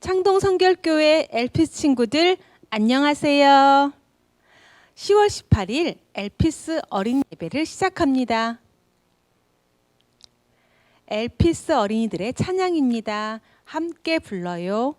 창동 성결교회 엘피스 친구들 안녕하세요. 10월 18일 엘피스 어린 예배를 시작합니다. 엘피스 어린이들의 찬양입니다. 함께 불러요.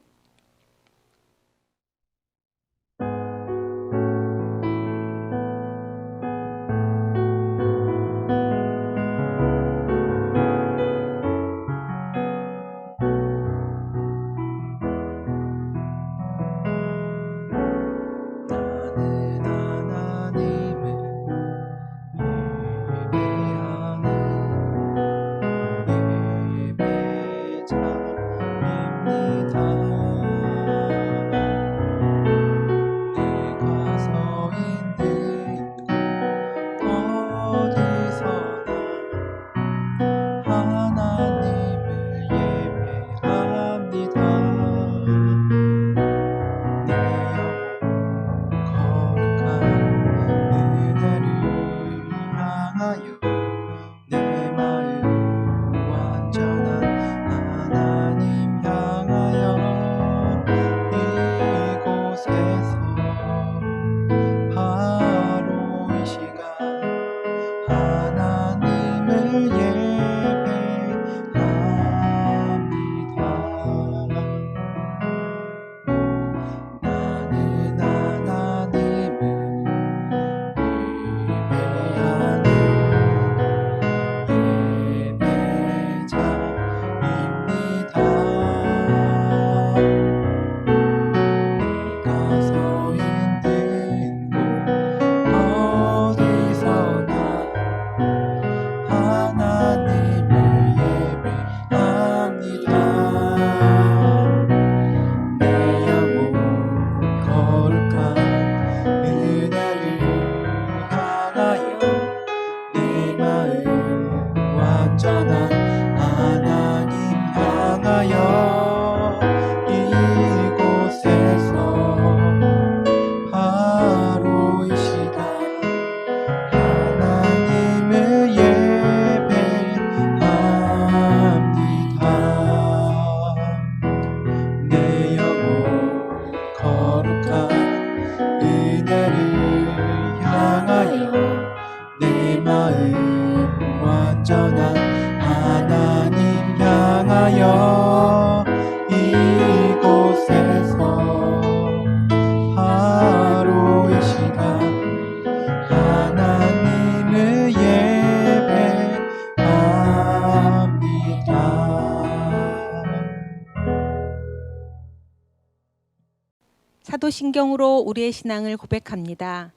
사도신경으로 우리의 신앙을 고백합니다.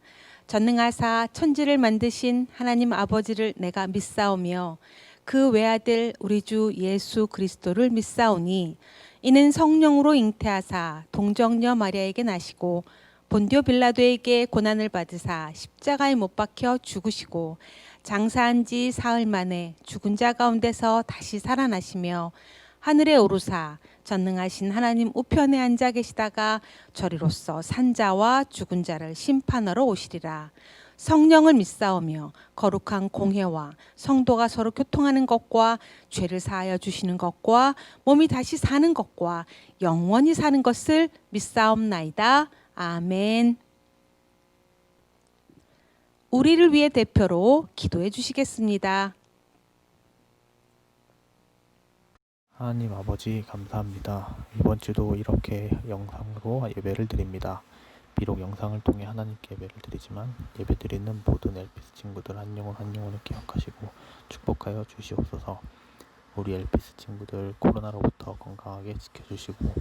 전능하사 천지를 만드신 하나님 아버지를 내가 믿사오며 그 외아들 우리 주 예수 그리스도를 믿사오니 이는 성령으로 잉태하사 동정녀 마리아에게 나시고 본디오 빌라도에게 고난을 받으사 십자가에 못 박혀 죽으시고 장사한 지 사흘 만에 죽은 자 가운데서 다시 살아나시며 하늘에 오르사 전능하신 하나님 우편에 앉아 계시다가 저리로서 산자와 죽은 자를 심판하러 오시리라. 성령을 믿사오며 거룩한 공회와 성도가 서로 교통하는 것과 죄를 사하여 주시는 것과 몸이 다시 사는 것과 영원히 사는 것을 믿사옵나이다. 아멘. 우리를 위해 대표로 기도해 주시겠습니다. 하나님 아버지 감사합니다. 이번 주도 이렇게 영상으로 예배를 드립니다. 비록 영상을 통해 하나님께 예배를 드리지만 예배드리는 모든 엘피스 친구들 한 영혼 한 영혼을 기억하시고 축복하여 주시옵소서. 우리 엘피스 친구들 코로나로부터 건강하게 지켜주시고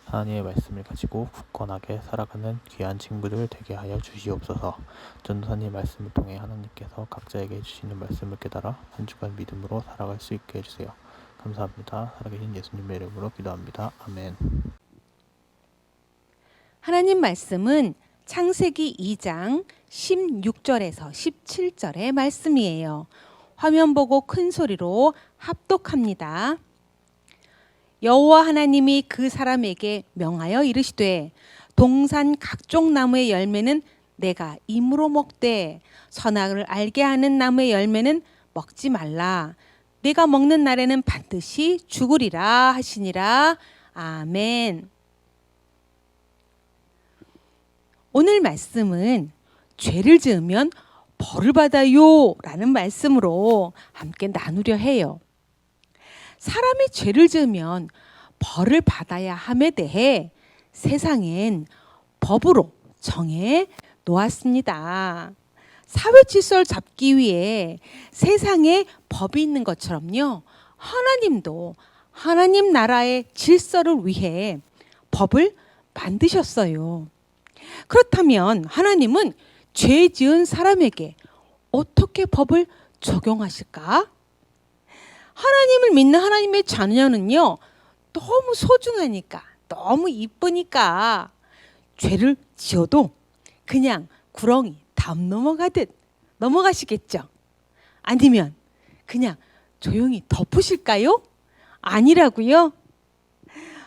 하나님의 말씀을 가지고 굳건하게 살아가는 귀한 친구들 되게 하여 주시옵소서. 전도사님 말씀을 통해 하나님께서 각자에게 해주시는 말씀을 깨달아 한 주간 믿음으로 살아갈 수 있게 해주세요. 감사합니다. 살아계신 예수님의 이름으로 기도합니다. 아멘. 하나님 말씀은 창세기 2장 16절에서 17절의 말씀이에요. 화면 보고 큰 소리로 합독합니다. 여호와 하나님이 그 사람에게 명하여 이르시되 동산 각종 나무의 열매는 내가 임으로 먹되 선악을 알게 하는 나무의 열매는 먹지 말라. 내가 먹는 날에는 반드시 죽으리라 하시니라. 아멘. 오늘 말씀은 죄를 지으면 벌을 받아요 라는 말씀으로 함께 나누려 해요. 사람이 죄를 지으면 벌을 받아야 함에 대해 세상엔 법으로 정해 놓았습니다. 사회 질서를 잡기 위해 세상에 법이 있는 것처럼요, 하나님도 하나님 나라의 질서를 위해 법을 만드셨어요. 그렇다면 하나님은 죄 지은 사람에게 어떻게 법을 적용하실까? 하나님을 믿는 하나님의 자녀는요, 너무 소중하니까, 너무 이쁘니까 죄를 지어도 그냥 구렁이 담 넘어가듯 넘어가시겠죠? 아니면 그냥 조용히 덮으실까요? 아니라고요.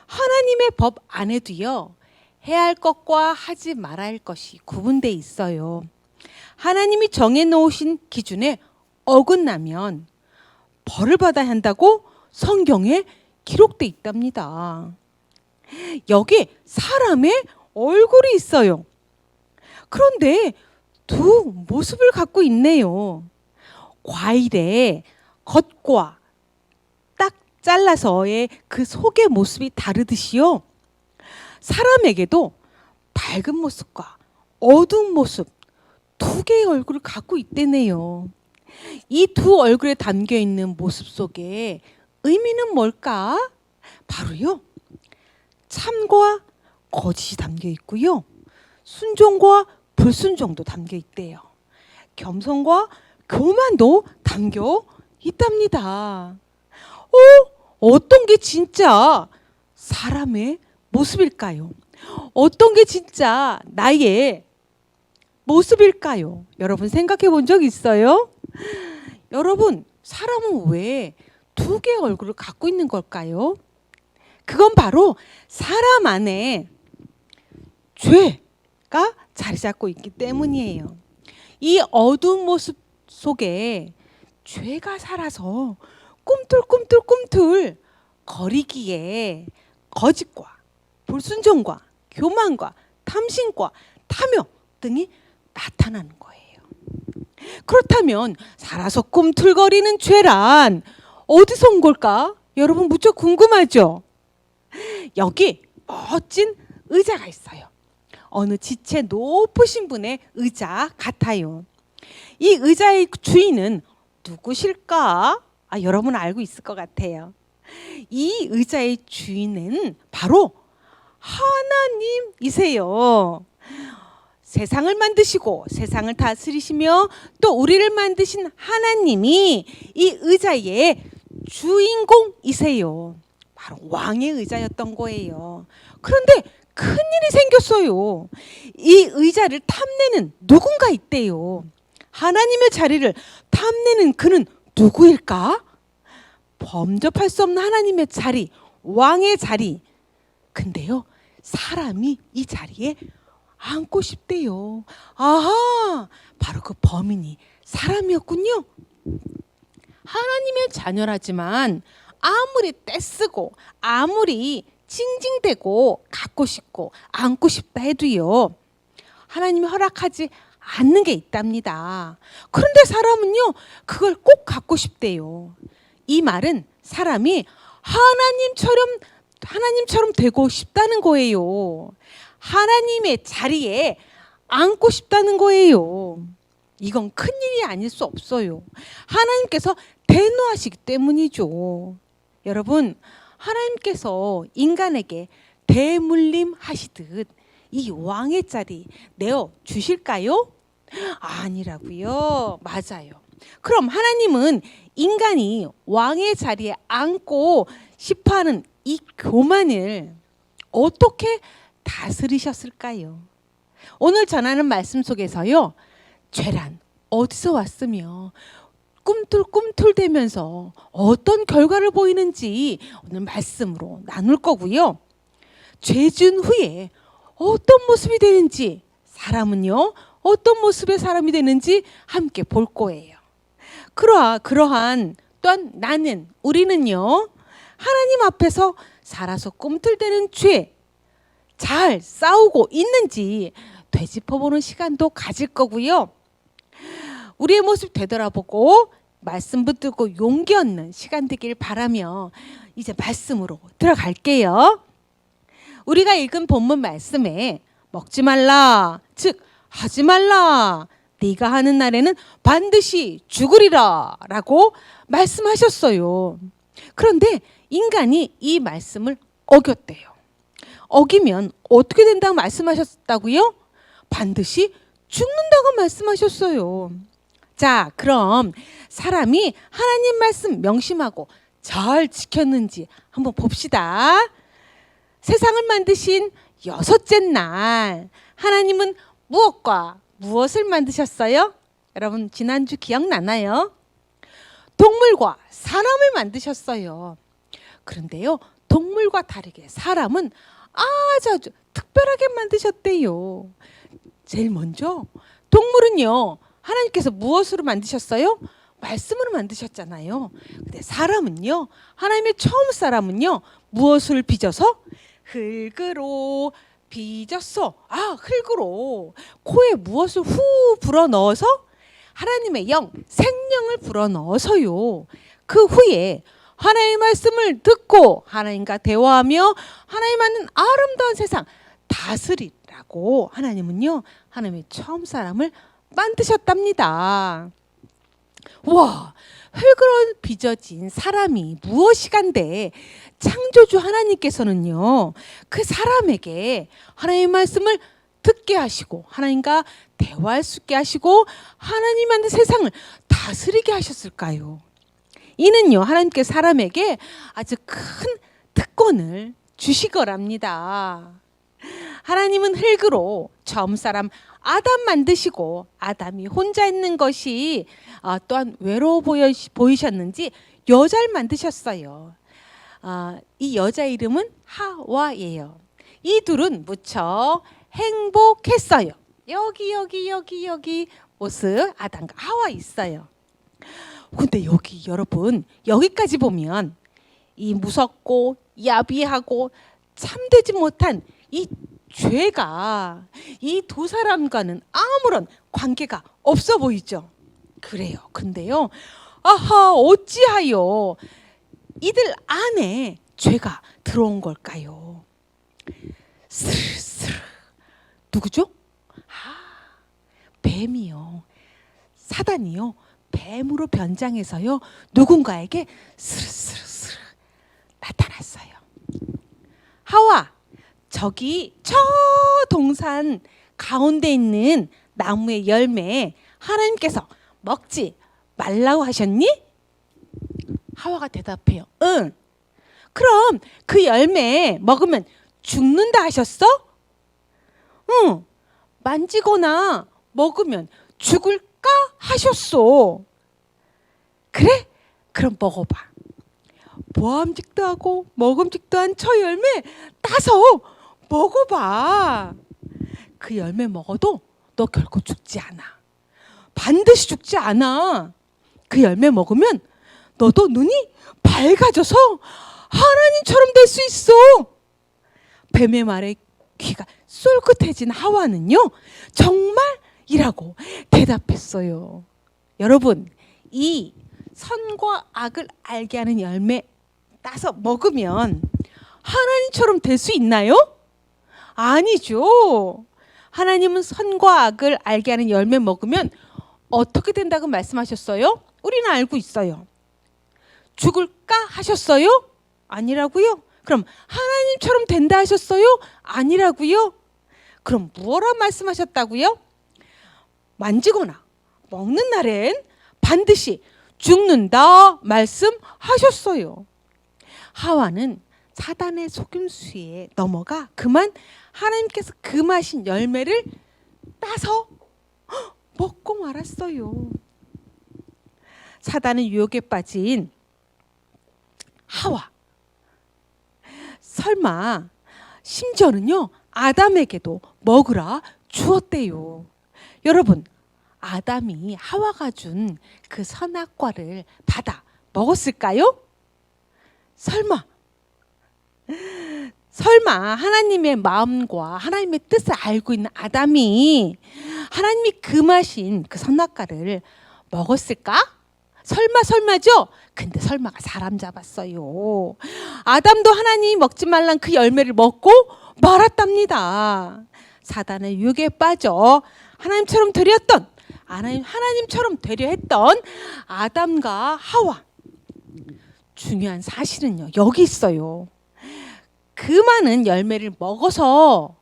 하나님의 법 안에도요, 해야 할 것과 하지 말아야 할 것이 구분되어 있어요. 하나님이 정해놓으신 기준에 어긋나면 벌을 받아야 한다고 성경에 기록되어 있답니다. 여기 사람의 얼굴이 있어요. 그런데 두 모습을 갖고 있네요. 과일의 겉과 딱 잘라서의 그 속의 모습이 다르듯이요, 사람에게도 밝은 모습과 어두운 모습, 두 개의 얼굴을 갖고 있대네요. 이 두 얼굴에 담겨 있는 모습 속에 의미는 뭘까? 바로요, 참과 거짓이 담겨 있고요, 순종과 불순종도 담겨 있대요. 겸손과 교만도 담겨 있답니다. 어떤 게 진짜 사람의 모습일까요? 어떤 게 진짜 나의 모습일까요? 여러분 생각해 본 적 있어요? 여러분, 사람은 왜 두 개의 얼굴을 갖고 있는 걸까요? 그건 바로 사람 안에 죄가 자리 잡고 있기 때문이에요. 이 어두운 모습 속에 죄가 살아서 꿈틀꿈틀 거리기에 거짓과 불순종과 교만과 탐심과 탐욕 등이 나타나는 거예요. 그렇다면 살아서 꿈틀거리는 죄란 어디서 온 걸까? 여러분 무척 궁금하죠? 여기 멋진 의자가 있어요. 어느 지체 높으신 분의 의자 같아요. 이 의자의 주인은 누구실까? 여러분 알고 있을 것 같아요. 이 의자의 주인은 바로 하나님이세요. 세상을 만드시고 세상을 다스리시며 또 우리를 만드신 하나님이 이 의자의 주인공이세요. 바로 왕의 의자였던 거예요. 그런데 큰일이 생겼어요. 이 의자를 탐내는 누군가 있대요. 하나님의 자리를 탐내는 그는 누구일까? 범접할 수 없는 하나님의 자리, 왕의 자리. 근데요, 사람이 이 자리에 앉고 싶대요. 아하, 바로 그 범인이 사람이었군요. 하나님의 자녀라지만 아무리 떼쓰고 아무리 징징대고 갖고 싶고 안고 싶다 해도요, 하나님이 허락하지 않는 게 있답니다. 그런데 사람은요, 그걸 꼭 갖고 싶대요. 이 말은 사람이 하나님처럼 되고 싶다는 거예요. 하나님의 자리에 앉고 싶다는 거예요. 이건 큰일이 아닐 수 없어요. 하나님께서 대노하시기 때문이죠. 여러분, 하나님께서 인간에게 대물림하시듯 이 왕의 자리 내어 주실까요? 아니라고요. 맞아요. 그럼 하나님은 인간이 왕의 자리에 앉고 싶어하는 이 교만을 어떻게 다스리셨을까요? 오늘 전하는 말씀 속에서요, 죄란 어디서 왔으며 꿈틀꿈틀대면서 어떤 결과를 보이는지 오늘 말씀으로 나눌 거고요. 죄 지은 후에 어떤 모습이 되는지, 사람은요 어떤 모습의 사람이 되는지 함께 볼 거예요. 그러한 또한 우리는요, 하나님 앞에서 살아서 꿈틀대는 죄 잘 싸우고 있는지 되짚어보는 시간도 가질 거고요. 우리의 모습 되돌아보고 말씀 붙들고 용기 얻는 시간 되길 바라며 이제 말씀으로 들어갈게요. 우리가 읽은 본문 말씀에 먹지 말라, 즉 하지 말라, 네가 하는 날에는 반드시 죽으리라 라고 말씀하셨어요. 그런데 인간이 이 말씀을 어겼대요. 어기면 어떻게 된다고 말씀하셨다고요? 반드시 죽는다고 말씀하셨어요. 자, 그럼 사람이 하나님 말씀 명심하고 잘 지켰는지 한번 봅시다. 세상을 만드신 여섯째 날 하나님은 무엇과 무엇을 만드셨어요? 여러분 지난주 기억나나요? 동물과 사람을 만드셨어요. 그런데요, 동물과 다르게 사람은 아주 특별하게 만드셨대요. 제일 먼저 동물은요, 하나님께서 무엇으로 만드셨어요? 말씀으로 만드셨잖아요. 근데 사람은요, 하나님의 처음 사람은요, 무엇을 빚어서? 흙으로 빚었어. 흙으로 코에 무엇을 후 불어 넣어서? 하나님의 영, 생명을 불어 넣어서요. 그 후에 하나님의 말씀을 듣고 하나님과 대화하며 하나님만은 아름다운 세상 다스리라고 하나님은요, 하나님의 처음 사람을 만드셨답니다. 와, 흙으로 빚어진 사람이 무엇이간데 창조주 하나님께서는요, 그 사람에게 하나님의 말씀을 듣게 하시고 하나님과 대화할 수 있게 하시고 하나님 만든 세상을 다스리게 하셨을까요? 이는요, 하나님께 사람에게 아주 큰 특권을 주시거랍니다. 하나님은 흙으로 처음 사람 아담 만드시고 아담이 혼자 있는 것이 또한 외로워 보이셨는지 여자를 만드셨어요. 이 여자 이름은 하와예요. 이 둘은 무척 행복했어요. 여기 모습 아담과 하와 있어요. 근데 여러분 여기까지 보면 이 무섭고 야비하고 참되지 못한 이 죄가 이 두 사람과는 아무런 관계가 없어 보이죠. 그래요. 근데요, 어찌하여 이들 안에 죄가 들어온 걸까요? 스르스르. 누구죠? 뱀이요. 사단이요. 뱀으로 변장해서요, 누군가에게 스르스르 나타났어요. 하와, 저기 저 동산 가운데 있는 나무의 열매 하나님께서 먹지 말라고 하셨니? 하와가 대답해요. 응. 그럼 그 열매 먹으면 죽는다 하셨어? 응. 만지거나 먹으면 죽을까 하셨어. 그래? 그럼 먹어봐. 모함직도 하고 먹음직도 한 저 열매 따서 먹어봐. 그 열매 먹어도 너 결코 죽지 않아. 반드시 죽지 않아. 그 열매 먹으면 너도 눈이 밝아져서 하나님처럼 될 수 있어. 뱀의 말에 귀가 쏠긋해진 하와는요, 정말이라고 대답했어요. 여러분, 이 선과 악을 알게 하는 열매 따서 먹으면 하나님처럼 될 수 있나요? 아니죠. 하나님은 선과 악을 알게 하는 열매 먹으면 어떻게 된다고 말씀하셨어요? 우리는 알고 있어요. 죽을까 하셨어요? 아니라고요? 그럼 하나님처럼 된다 하셨어요? 아니라고요? 그럼 뭐라 말씀하셨다고요? 만지거나 먹는 날엔 반드시 죽는다 말씀하셨어요. 하와는 사단의 속임수에 넘어가 그만 하나님께서 금하신 열매를 따서 먹고 말았어요. 사단의 유혹에 빠진 하와, 설마 심지어는요, 아담에게도 먹으라 주었대요. 여러분, 아담이 하와가 준 그 선악과를 받아 먹었을까요? 설마 설마 하나님의 마음과 하나님의 뜻을 알고 있는 아담이 하나님이 금하신 그 선악과를 먹었을까? 설마죠? 근데 설마가 사람 잡았어요. 아담도 하나님이 먹지 말란 그 열매를 먹고 말았답니다. 사단의 유혹에 빠져 하나님처럼 되려 했던 아담과 하와. 중요한 사실은요, 여기 있어요. 그 많은 열매를 먹어서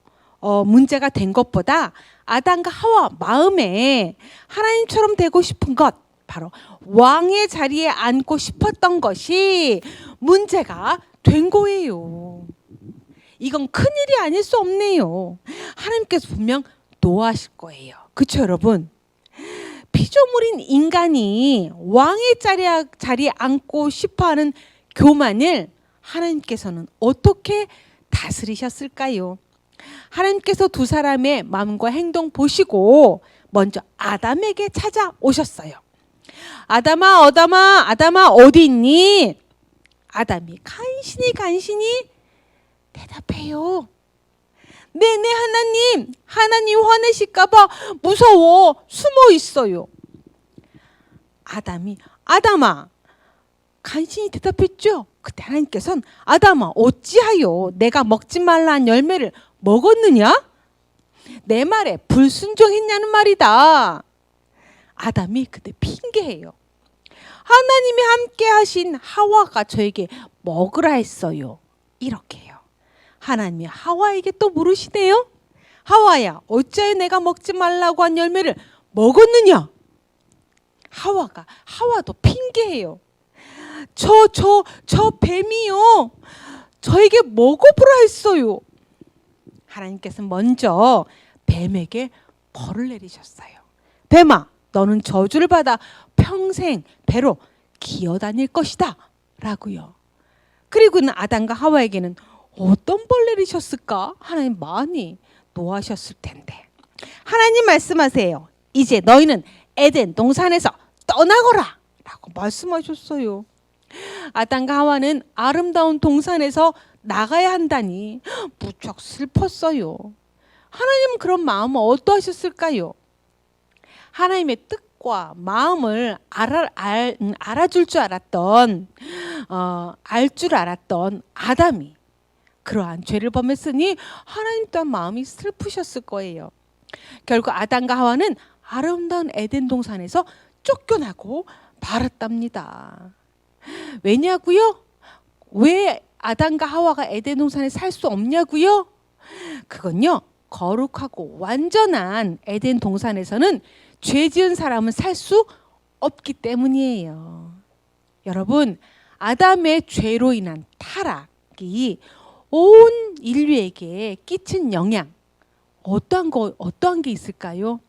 문제가 된 것보다 아담과 하와 마음에 하나님처럼 되고 싶은 것, 바로 왕의 자리에 앉고 싶었던 것이 문제가 된 거예요. 이건 큰일이 아닐 수 없네요. 하나님께서 분명 노하실 거예요. 그렇죠, 여러분? 피조물인 인간이 왕의 자리에 앉고 싶어하는 교만을 하나님께서는 어떻게 다스리셨을까요? 하나님께서 두 사람의 마음과 행동 보시고 먼저 아담에게 찾아오셨어요. 아담아 어디 있니? 아담이 간신히 대답해요. 네네 하나님 화내실까봐 무서워 숨어 있어요. 아담아 간신히 대답했죠. 그때 하나님께서는 아담아 어찌하여 내가 먹지 말라는 열매를 먹었느냐? 내 말에 불순종했냐는 말이다. 아담이 그때 핑계해요. 하나님이 함께 하신 하와가 저에게 먹으라 했어요. 이렇게 해요. 하나님이 하와에게 또 물으시네요. 하와야 어찌하여 내가 먹지 말라고 한 열매를 먹었느냐? 하와도 핑계해요. 저 뱀이요. 저에게 먹어보라 했어요. 하나님께서는 먼저 뱀에게 벌을 내리셨어요. 뱀아, 너는 저주를 받아 평생 배로 기어다닐 것이다. 라고요. 그리고는 아담과 하와에게는 어떤 벌 내리셨을까? 하나님 많이 노하셨을 텐데. 하나님 말씀하세요. 이제 너희는 에덴 동산에서 떠나거라. 라고 말씀하셨어요. 아담과 하와는 아름다운 동산에서 나가야 한다니 무척 슬펐어요. 하나님은 그런 마음을 어떠하셨을까요? 하나님의 뜻과 마음을 알아줄 줄 알았던 알 줄 알았던 아담이 그러한 죄를 범했으니 하나님 또한 마음이 슬프셨을 거예요. 결국 아담과 하와는 아름다운 에덴 동산에서 쫓겨나고 말았답니다. 왜냐고요? 왜 아담과 하와가 에덴 동산에 살 수 없냐고요? 그건요, 거룩하고 완전한 에덴 동산에서는 죄 지은 사람은 살 수 없기 때문이에요. 여러분, 아담의 죄로 인한 타락이 온 인류에게 끼친 영향, 어떠한 게 있을까요?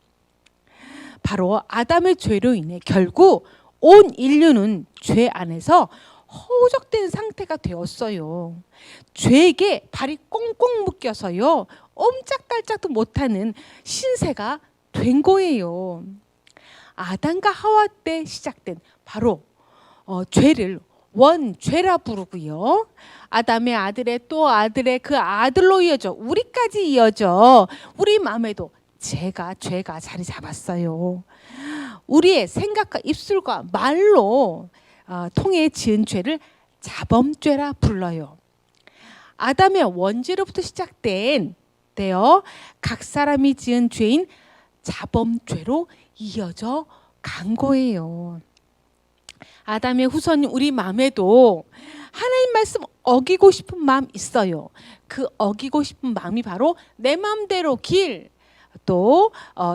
바로 아담의 죄로 인해 결국 온 인류는 죄 안에서 허우적된 상태가 되었어요. 죄에게 발이 꽁꽁 묶여서요, 옴짝달짝도 못하는 신세가 된 거예요. 아담과 하와 때 시작된 바로 죄를 원죄라 부르고요. 아담의 아들의 또 아들의 그 아들로 이어져 우리까지 이어져 우리 마음에도 죄가 자리 잡았어요. 우리의 생각과 입술과 말로 통해 지은 죄를 자범죄라 불러요. 아담의 원죄로부터 시작된 각 사람이 지은 죄인 자범죄로 이어져 간 거예요. 아담의 후손인 우리 마음에도 하나님 말씀 어기고 싶은 마음 있어요. 그 어기고 싶은 마음이 바로 내 마음대로 또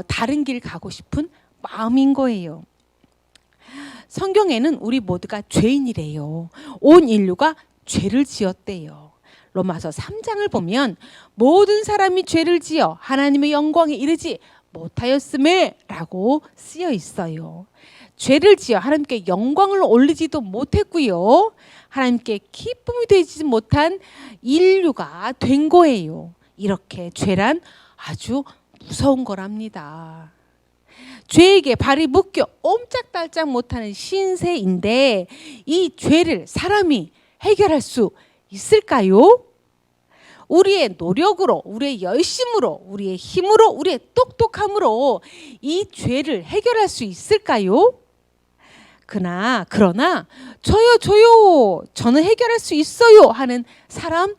다른 길 가고 싶은 마음인 거예요. 성경에는 우리 모두가 죄인이래요. 온 인류가 죄를 지었대요. 로마서 3장을 보면 모든 사람이 죄를 지어 하나님의 영광에 이르지 못하였음에 라고 쓰여 있어요. 죄를 지어 하나님께 영광을 올리지도 못했고요. 하나님께 기쁨이 되지 못한 인류가 된 거예요. 이렇게 죄란 아주 무서운 거랍니다. 죄에게 발이 묶여 옴짝달짝 못하는 신세인데 이 죄를 사람이 해결할 수 있을까요? 우리의 노력으로, 우리의 열심으로, 우리의 힘으로, 우리의 똑똑함으로 이 죄를 해결할 수 있을까요? 그러나 저요 저는 해결할 수 있어요 하는 사람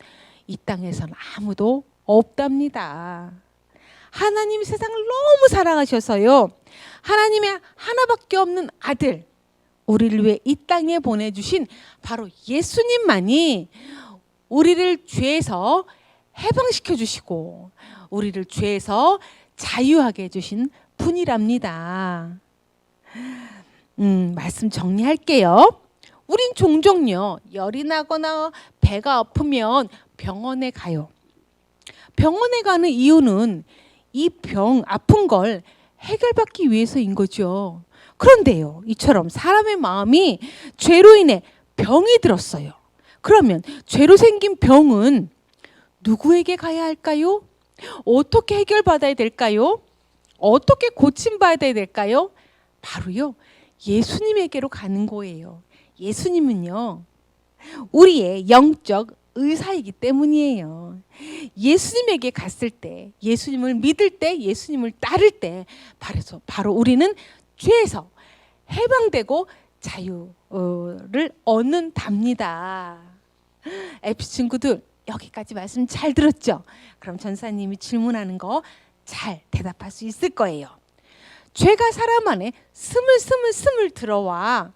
이 땅에서는 아무도 없답니다. 하나님이 세상을 너무 사랑하셔서요, 하나님의 하나밖에 없는 아들, 우리를 위해 이 땅에 보내주신 바로 예수님만이 우리를 죄에서 해방시켜 주시고 우리를 죄에서 자유하게 해주신 분이랍니다. 말씀 정리할게요. 우린 종종요, 열이 나거나 배가 아프면 병원에 가요. 병원에 가는 이유는 이 아픈 걸 해결받기 위해서인 거죠. 그런데요, 이처럼 사람의 마음이 죄로 인해 병이 들었어요. 그러면 죄로 생긴 병은 누구에게 가야 할까요? 어떻게 해결받아야 될까요? 어떻게 고침받아야 될까요? 바로요, 예수님에게로 가는 거예요. 예수님은요, 우리의 영적 의사이기 때문이에요. 예수님에게 갔을 때, 예수님을 믿을 때, 예수님을 따를 때 바로 우리는 죄에서 해방되고 자유를 얻는답니다. 에피스 친구들, 여기까지 말씀 잘 들었죠? 그럼 전사님이 질문하는 거 잘 대답할 수 있을 거예요. 죄가 사람 안에 스물 들어와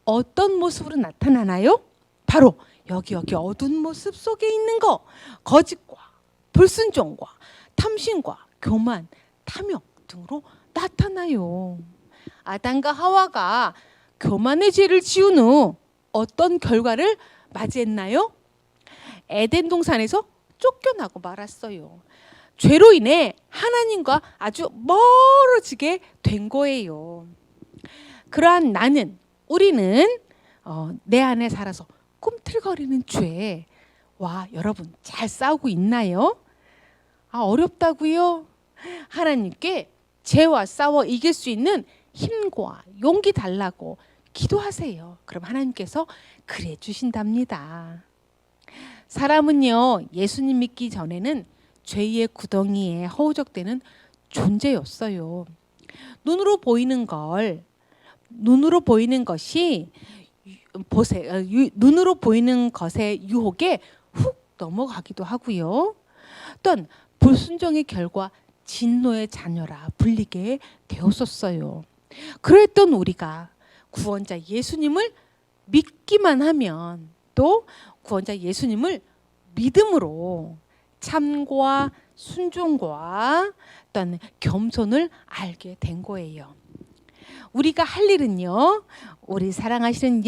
어떤 모습으로 나타나나요? 바로 여기 어두운 모습 속에 있는 거, 거짓과 불순종과 탐심과 교만, 탐욕 등으로 나타나요. 아담과 하와가 교만의 죄를 지은 후 어떤 결과를 맞이했나요? 에덴 동산에서 쫓겨나고 말았어요. 죄로 인해 하나님과 아주 멀어지게 된 거예요. 그러한 우리는 내 안에 살아서 꿈틀거리는 죄와 여러분 잘 싸우고 있나요? 어렵다고요? 하나님께 죄와 싸워 이길 수 있는 힘과 용기 달라고 기도하세요. 그럼 하나님께서 그래 주신답니다. 사람은요, 예수님 믿기 전에는 죄의 구덩이에 허우적대는 존재였어요. 눈으로 보이는 것의 유혹에 훅 넘어가기도 하고요. 또한 불순종의 결과 진노의 자녀라 불리게 되었었어요. 그랬던 우리가 구원자 예수님을 믿기만 하면, 또 구원자 예수님을 믿음으로 참과 순종과 또한 겸손을 알게 된 거예요. 우리가 할 일은요, 우리 사랑하시는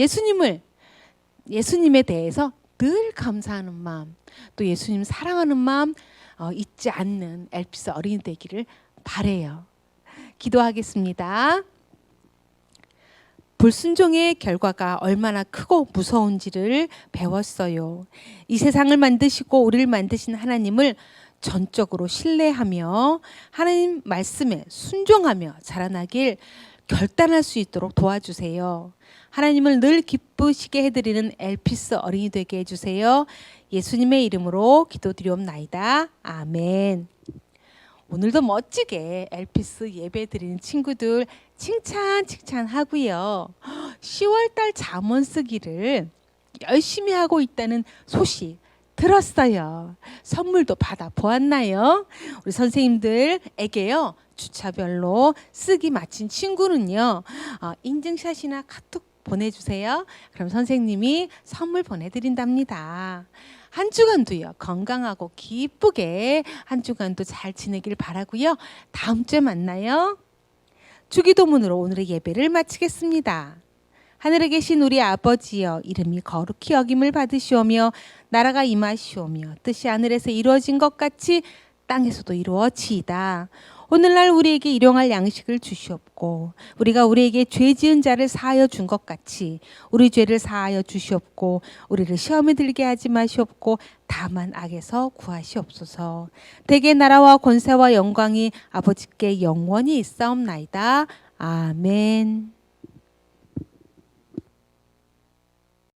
예수님에 대해서 늘 감사하는 마음, 또 예수님 사랑하는 마음 잊지 않는 엘피스 어린이 되기를 바래요. 기도하겠습니다. 불순종의 결과가 얼마나 크고 무서운지를 배웠어요. 이 세상을 만드시고 우리를 만드신 하나님을 전적으로 신뢰하며 하나님 말씀에 순종하며 자라나길 결단할 수 있도록 도와주세요. 하나님을 늘 기쁘시게 해드리는 엘피스 어린이 되게 해주세요. 예수님의 이름으로 기도드리옵나이다. 아멘. 오늘도 멋지게 엘피스 예배 드리는 친구들 칭찬하고요. 10월달 잠언 쓰기를 열심히 하고 있다는 소식 들었어요. 선물도 받아 보았나요? 우리 선생님들에게요, 주차별로 쓰기 마친 친구는요, 인증샷이나 카톡 보내주세요. 그럼 선생님이 선물 보내드린답니다. 한 주간도요, 건강하고 기쁘게 한 주간도 잘 지내길 바라고요. 다음 주에 만나요. 주기도문으로 오늘의 예배를 마치겠습니다. 하늘에 계신 우리 아버지여, 이름이 거룩히 여김을 받으시오며 나라가 임하시오며 뜻이 하늘에서 이루어진 것 같이 땅에서도 이루어지이다. 오늘날 우리에게 일용할 양식을 주시옵고 우리가 우리에게 죄 지은 자를 사하여 준 것 같이 우리 죄를 사하여 주시옵고 우리를 시험에 들게 하지 마시옵고 다만 악에서 구하시옵소서. 대개 나라와 권세와 영광이 아버지께 영원히 있사옵나이다. 아멘.